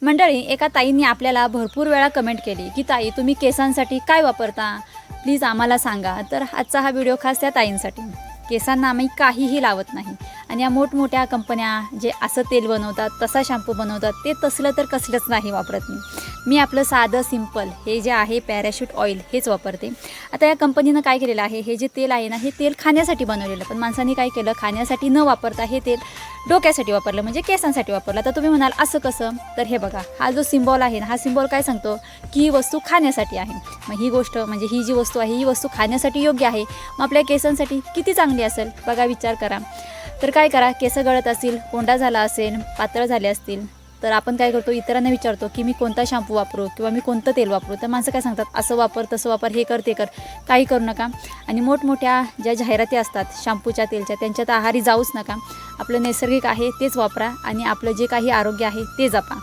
मंडळी, एका ताईंनी आपल्याला भरपूर वेळा कमेंट केली की ताई तुम्ही केसांसाठी काय वापरता, प्लीज आम्हाला सांगा. तर आजचा हा व्हिडिओ खास त्या ताईंसाठी. केसांना आम्ही काहीही लावत नाही आणि या मोठमोठ्या कंपन्या जे असं तेल बनवतात, तसा शॅम्पू बनवतात, ते तसलं तर कसलंच नाही वापरत मी आपलं साधं सिंपल हे जे आहे पॅराशूट ऑइल हेच वापरते. आता या कंपनीनं काय केलेलं आहे, हे जे तेल आहे ना, हे तेल खाण्यासाठी बनवलेलं, पण माणसांनी काय केलं, खाण्यासाठी न वापरता हे तेल डोक्यासाठी वापरलं, म्हणजे केसांसाठी वापरलं. तर तुम्ही म्हणाल असं कसं, तर हे बघा, हा जो सिम्बॉल आहे ना, हा सिम्बॉल काय सांगतो की ही वस्तू खाण्यासाठी आहे. मग ही गोष्ट म्हणजे ही जी वस्तू आहे, ही वस्तू खाण्यासाठी योग्य आहे, मग आपल्या केसांसाठी किती चांगली असेल बघा, विचार करा. तर काय करा, केस गळत असतील, कोंडा झाला असेल, पातळ झाले असतील, तर आपण काय करतो, इतरांना विचारतो की मी कोणता शॅम्पू वापरू किंवा मी कोणतं तेल वापरू. तर माणसं काय सांगतात, असं वापर, तसं वापर, हे कर, ते कर. काही करू नका. आणि मोठमोठ्या ज्या जाहिराती असतात शॅम्पूच्या, तेलच्या, त्यांच्यात आहारी जाऊच नका. आपलं नैसर्गिक आहे तेच वापरा आणि आपलं जे काही आरोग्य आहे ते जपा.